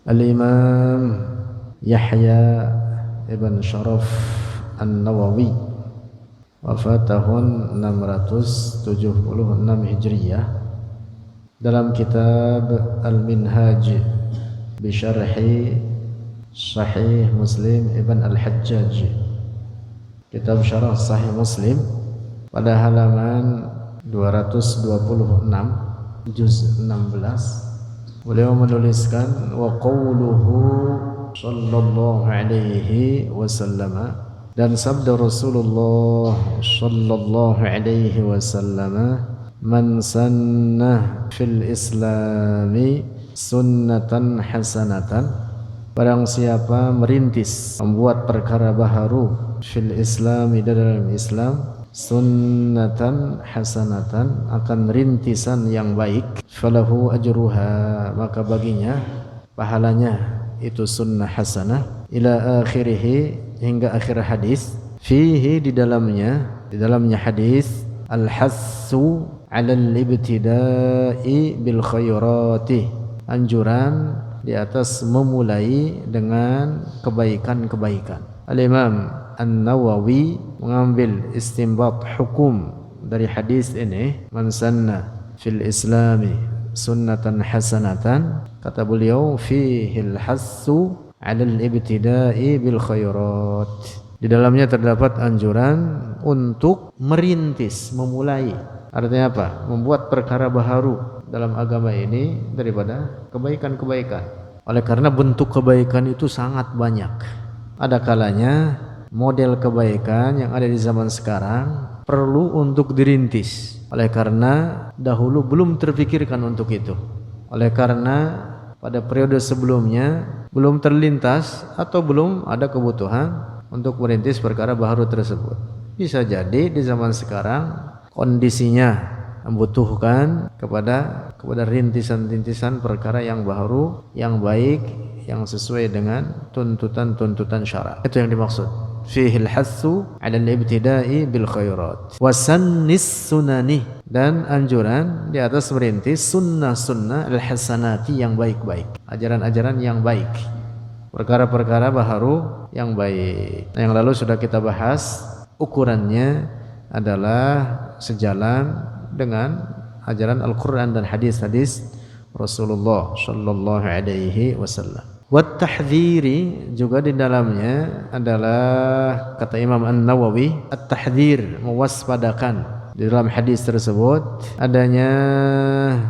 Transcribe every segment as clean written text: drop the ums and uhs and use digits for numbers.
Al-Imam Yahya ibn Sharaf An-Nawawi wafat tahun 676 Hijriyah dalam kitab Al-Minhaj bi Syarhi Sahih Muslim Ibn Al-Hajjaj, kitab Syarah Sahih Muslim pada halaman 226 juz 16 beliau menuliskan wa qawluhu sallallahu alaihi wasallam, dan sabda Rasulullah sallallahu alaihi wasallam, man sanna fil islami sunnatan hasanatan, barang siapa merintis membuat perkara baharu fil islami dalam Islam, sunnatan hasanatan akan rintisan yang baik, falahu ajruha, maka baginya pahalanya itu sunnah hasanah, ila akhirih, hingga akhir hadis, fihi di dalamnya hadis, al-hassu 'alal ibtida'i bil khairati, anjuran di atas memulai dengan kebaikan-kebaikan. Al-Imam An-Nawawi mengambil istinbat hukum dari hadis ini, man sanna fil islami sunnatan hasanatan, kata beliau fihil hassu 'alal ibtida'i bil khairat, di dalamnya terdapat anjuran untuk merintis, memulai. Artinya apa? Membuat perkara baharu dalam agama ini daripada kebaikan-kebaikan. Oleh karena bentuk kebaikan itu sangat banyak. Ada kalanya model kebaikan yang ada di zaman sekarang perlu untuk dirintis, oleh karena dahulu belum terpikirkan untuk itu, oleh karena pada periode sebelumnya belum terlintas atau belum ada kebutuhan untuk merintis perkara baharu tersebut. Bisa jadi di zaman sekarang kondisinya membutuhkan kepada rintisan-rintisan perkara yang baharu, yang baik, yang sesuai dengan tuntutan-tuntutan syara. Itu yang dimaksud. Fihil hassu 'alal ibtida'i bil khairat wa sannis sunani, dan anjuran di atas merintis sunnah-sunnah al-hasanati, yang baik-baik, ajaran-ajaran yang baik, perkara-perkara baharu yang baik. Nah, yang lalu sudah kita bahas, ukurannya adalah sejalan dengan ajaran Al-Quran dan hadis-hadis Rasulullah sallallahu alaihi wasallam. Wat tahdhiri, juga di dalamnya adalah, kata Imam An-Nawawi, at-tahdhir, mewaspadakan. Di dalam hadis tersebut adanya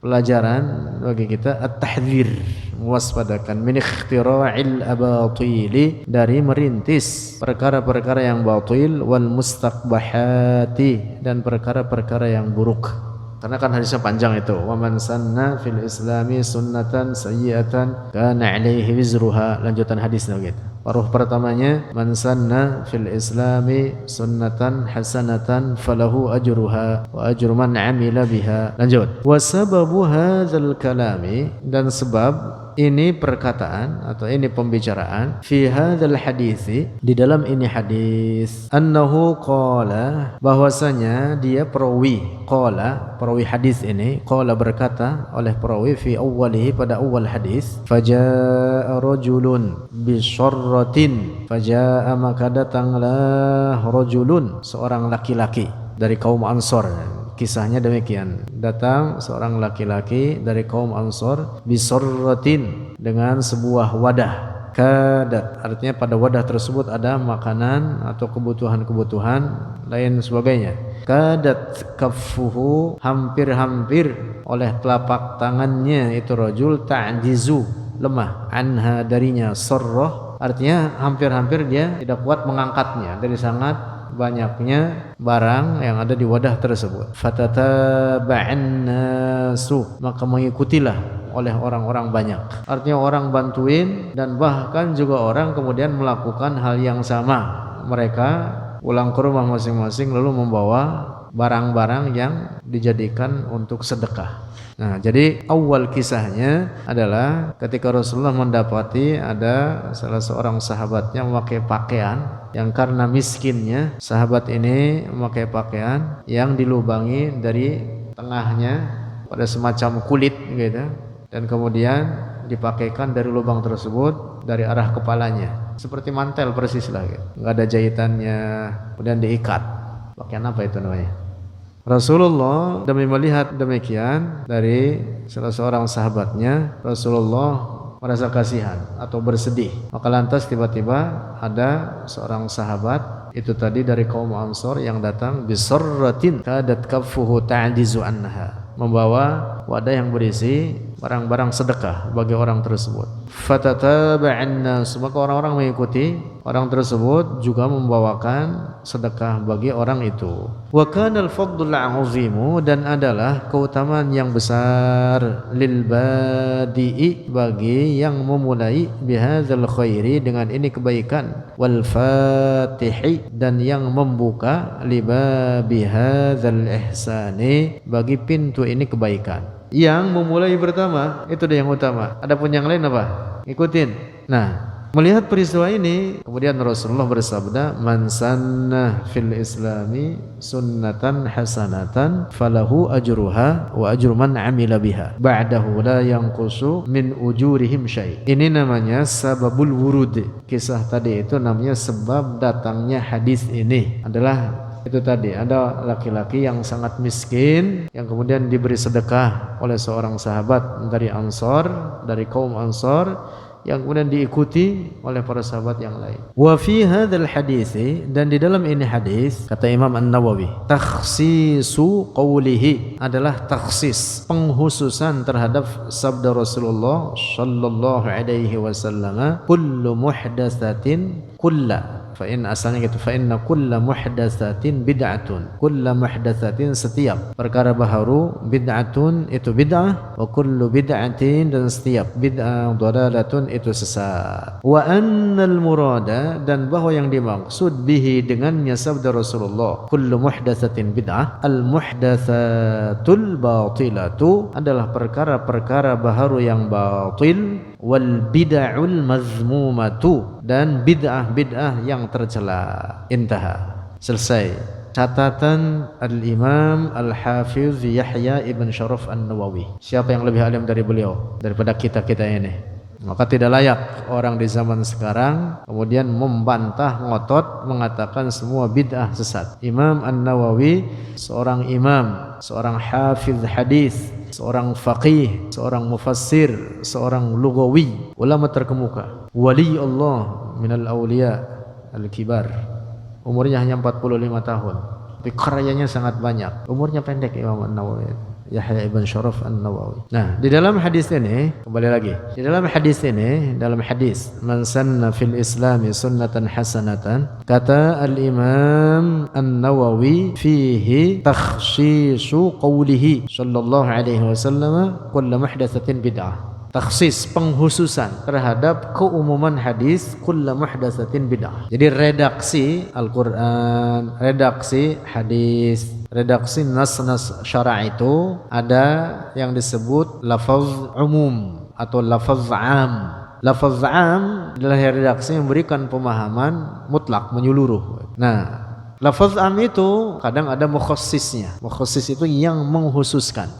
pelajaran bagi kita, at-tahdhir, mewaspadakan, min ikhtira'il abatili, dari merintis perkara-perkara yang batil, wal mustaqbahati, dan perkara-perkara yang buruk. Karena kan hadisnya panjang itu, wa man sanna fil islami sunnatan sayyi'atan kana 'alaihi wizruha, lanjutan hadisnya gitu. Paruh pertamanya, man sanna fil islami sunnatan hasanatan falahu ajruha wa ajru man 'amila biha. Lanjut. Wa sababu hadzal kalami, dan sebab ini perkataan atau ini pembicaraan, fi hadzal hadisi, di dalam ini hadis, annahu qala, bahwasanya dia perawi, qala, perawi hadis ini, qala, berkata oleh perawi, fi awwalihi, pada awal hadis, fajaa rajulun bi syarratin, fajaa, maka datanglah rajulun, seorang laki-laki dari kaum Ansor. Kisahnya demikian, datang seorang laki-laki dari kaum Ansor, bisorratin, dengan sebuah wadah, kadat, artinya pada wadah tersebut ada makanan atau kebutuhan-kebutuhan lain sebagainya. Kadat kaffuhu, hampir-hampir oleh telapak tangannya itu rajul, ta'jizu, lemah, anha, darinya, sarrah, artinya hampir-hampir dia tidak kuat mengangkatnya dari sangat banyaknya barang yang ada di wadah tersebut. Fatataba'an nasu, maka mengikutilah oleh orang-orang banyak. Artinya orang bantuin, dan bahkan juga orang kemudian melakukan hal yang sama. Mereka pulang ke rumah masing-masing lalu membawa barang-barang yang dijadikan untuk sedekah. Nah, jadi awal kisahnya adalah ketika Rasulullah mendapati ada salah seorang sahabatnya memakai pakaian yang karena miskinnya sahabat ini memakai pakaian yang dilubangi dari tengahnya pada semacam kulit gitu, dan kemudian dipakaikan dari lubang tersebut dari arah kepalanya, seperti mantel persis lah gitu. Nggak ada jahitannya, kemudian diikat. Pakaian apa itu namanya? Rasulullah demi melihat demikian dari salah seorang sahabatnya, Rasulullah merasa kasihan atau bersedih. Maka lantas tiba-tiba ada seorang sahabat itu tadi dari kaum Ansor yang datang bisarratin kadat kaffuhu ta'dizu anha, membawa wadah yang berisi barang-barang sedekah bagi orang tersebut. Fatataba'an nas, maka orang-orang mengikuti orang tersebut juga membawakan sedekah bagi orang itu. Wa kana al-fadlul 'azimu, dan adalah keutamaan yang besar lil badi'i, bagi yang memulai bihadzal khairi, dengan ini kebaikan, wal fatihi, dan yang membuka libabi hadzal ihsani, bagi pintu ini kebaikan. Yang memulai pertama itu dia yang utama. Adapun yang lain apa? Ikutin. Nah, melihat peristiwa ini, kemudian Rasulullah bersabda, man sanna fil islami sunnatan hasanatan falahu ajruha wa ajru man amila biha ba'dahu la yanqusu min ujurihim syai'. Ini namanya sababul wurud. Kisah tadi itu namanya sebab datangnya hadis ini adalah itu tadi, ada laki-laki yang sangat miskin yang kemudian diberi sedekah oleh seorang sahabat dari Ansor, dari kaum Ansor, yang kemudian diikuti oleh para sahabat yang lain. Wa fi hadzal hadits, dan di dalam ini hadis kata Imam An-Nawawi, takhsisu qawlihi, adalah takhsis, penghususan terhadap sabda Rasulullah sallallahu alaihi wasallam, kullu muhdatsatin kulla, fa in asalnya gitu, fa inna kulla muhdatsatin bid'atun, kulla muhdatsatin, setiap perkara baharu, bid'atun itu bid'ah, wa kullu bid'atin, dan setiap bid'ah, dhalalatun itu sesat. Wa annal murada, dan bahwa yang dimaksud bihi dengannya sabda Rasulullah, kullu muhdatsatin bid'ah, al muhdatsatul batilatu, adalah perkara-perkara baharu yang batil, wal bid'ahul mazmumatu, dan bid'ah-bid'ah yang tercela. Intaha, selesai. Catatan Al-Imam Al-Hafiz Yahya Ibn Sharaf An-Nawawi. Siapa yang lebih alim dari beliau daripada kita-kita ini? Maka tidak layak orang di zaman sekarang kemudian membantah, ngotot, mengatakan semua bid'ah sesat. Imam An-Nawawi seorang imam, seorang hafiz hadis, seorang faqih, seorang mufassir, seorang lugawi, ulama terkemuka, wali Allah minal awliya al-kibar. Umurnya hanya 45 tahun, tapi karyanya sangat banyak. Umurnya pendek Imam An-Nawawi, Yahya Ibn Sharaf An-Nawawi. Nah, di dalam hadis ini, kembali lagi, di dalam hadis ini, dalam hadis man sanna fil islami sunnatan hasanatan, kata Al-Imam An-Nawawi fihi takhsisu qawlihi sallallahu alaihi wasallam kullu muhdatsatin bid'ah. Takhsis, penghususan terhadap keumuman hadis kullu muhdatsatin bid'ah. Jadi redaksi Al-Qur'an, redaksi hadis, redaksi nas-nas syara' itu ada yang disebut lafaz umum atau lafaz am. Lafaz am adalah redaksi yang memberikan pemahaman mutlak, menyeluruh. Nah, lafaz am itu kadang ada mukhassisnya. Mukhassis itu yang menghususkan,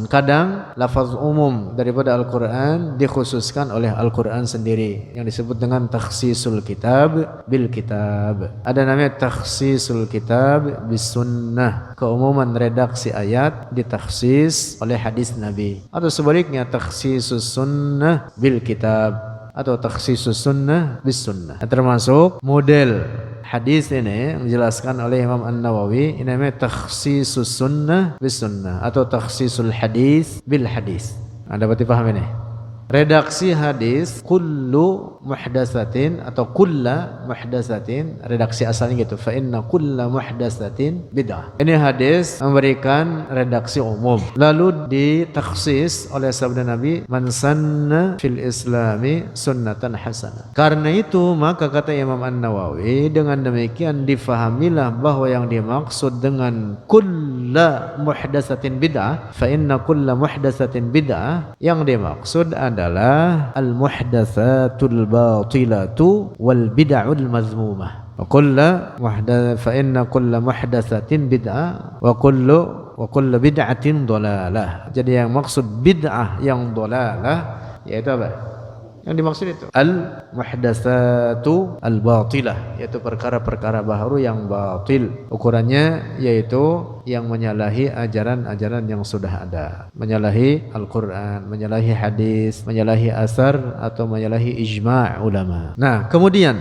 kadang lafaz umum daripada Al-Quran dikhususkan oleh Al-Quran sendiri, yang disebut dengan takhsisul kitab bil kitab. Ada namanya takhsisul kitab bis sunnah, keumuman redaksi ayat ditakhsis oleh hadis Nabi. Atau sebaliknya, takhsisus sunnah bil kitab atau takhsisus sunnah bis sunnah. Termasuk model hadis ini yang dijelaskan oleh Imam An-Nawawi, ini namanya takhsisus sunnah bis sunnah atau takhsisul hadis bil hadis. Anda dapat dipahami ini? Redaksi hadis kullu muhdatsatin atau kulla muhdatsatin, redaksi asalnya gitu, fa inna kulla muhdatsatin bid'ah. Ini hadis memberikan redaksi umum, lalu ditakhsis oleh sabda Nabi, man sanna fil islami sunnatan hasanah. Karena itu maka kata Imam An-Nawawi, dengan demikian difahamilah bahwa yang dimaksud dengan kulla muhdatsatin bid'ah, fa inna kulla muhdatsatin bid'ah, yang dimaksud adalah al-muhdatsatul batilatu wal bid'ul mazmumah. Wa fa inna kulla muhdatsatin bid'ah wa kullu bid'atin dhalalah. Jadi yang maksud bid'ah yang dhalalah yaitu apa? Yang dimaksud itu al-muhdatsatu al-batilah, yaitu perkara-perkara baru yang batil. Ukurannya yaitu yang menyalahi ajaran-ajaran yang sudah ada, menyalahi Al-Quran, menyalahi hadis, menyalahi asar, atau menyalahi ijma' ulama. Nah, kemudian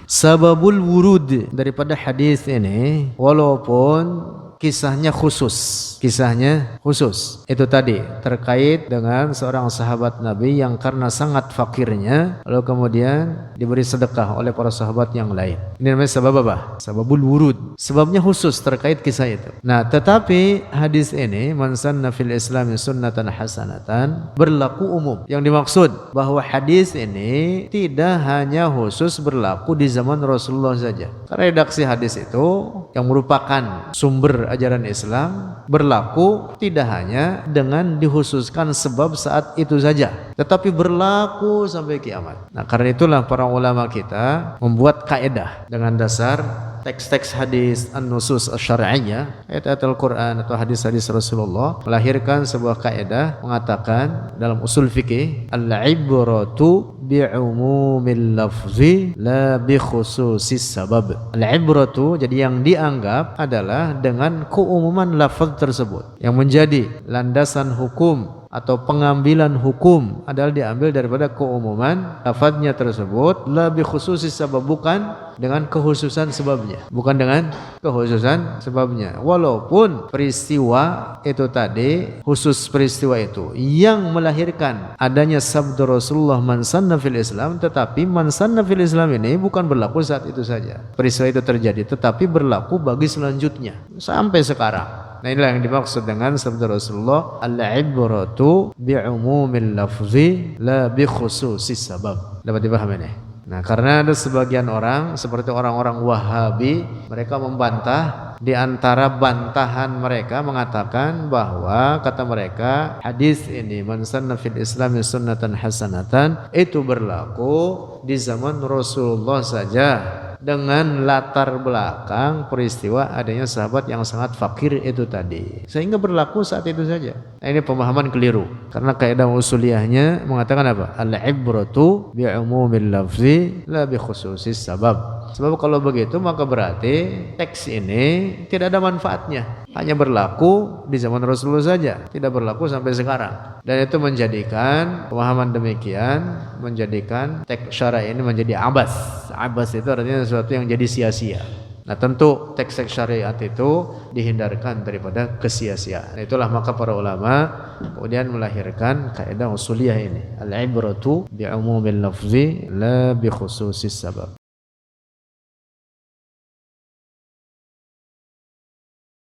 sababul wurud daripada hadis ini, walaupun kisahnya khusus itu tadi terkait dengan seorang sahabat Nabi yang karena sangat fakirnya lalu kemudian diberi sedekah oleh para sahabat yang lain. Ini namanya sabab apa? Sababul wurud, sebabnya khusus terkait kisah itu. Nah, tetapi hadis ini man sanna fil islami sunnatan hasanatan berlaku umum. Yang dimaksud bahwa hadis ini tidak hanya khusus berlaku di zaman Rasulullah saja, karena redaksi hadis itu yang merupakan sumber ajaran Islam berlaku tidak hanya dengan dikhususkan sebab saat itu saja, tetapi berlaku sampai kiamat. Nah, karena itulah para ulama kita membuat kaedah dengan dasar teks-teks hadis an-nusus asy-syar'iyyah, ayat-ayat Al-Quran atau hadis-hadis Rasulullah, melahirkan sebuah kaedah mengatakan dalam usul fikih, al-ibratu bi'umumil lafzi la bi khususis sabab. Al-ibratu, jadi yang dianggap adalah dengan keumuman lafaz tersebut. Yang menjadi landasan hukum atau pengambilan hukum adalah diambil daripada keumuman lafaznya tersebut, la bi khususis sabab, bukan dengan kekhususan sebabnya, bukan dengan kekhususan sebabnya. Walaupun peristiwa itu tadi, khusus peristiwa itu yang melahirkan adanya sabda Rasulullah man sanna fil Islam, tetapi man sanna fil Islam ini bukan berlaku saat itu saja peristiwa itu terjadi, tetapi berlaku bagi selanjutnya sampai sekarang. Nah, inilah yang dimaksud dengan sabda Rasulullah, al-ibratu bi'umumil lafzi la bi khususis sabab. Dapat dipahami ini? Nah, karena ada sebagian orang seperti orang-orang Wahabi, mereka membantah, di antara bantahan mereka mengatakan bahwa kata mereka hadis ini man sanna fil islami sunnatan hasanatan itu berlaku di zaman Rasulullah saja, dengan latar belakang peristiwa adanya sahabat yang sangat fakir itu tadi, sehingga berlaku saat itu saja. Nah, ini pemahaman keliru, karena kaidah usuliyahnya mengatakan apa? Al-ibratu bi'umumil lafzi la bi khususis sabab. Sebab kalau begitu maka berarti teks ini tidak ada manfaatnya, hanya berlaku di zaman Rasulullah saja, tidak berlaku sampai sekarang. Dan itu menjadikan pemahaman demikian, menjadikan teks syar'i ini menjadi abas. Abas itu artinya sesuatu yang jadi sia-sia. Nah, tentu teks syariat itu dihindarkan daripada kesia-siaan. Nah, itulah maka para ulama kemudian melahirkan kaidah usuliyah ini, al-ibratu bi'umumil lafzi la bi khususis sabab.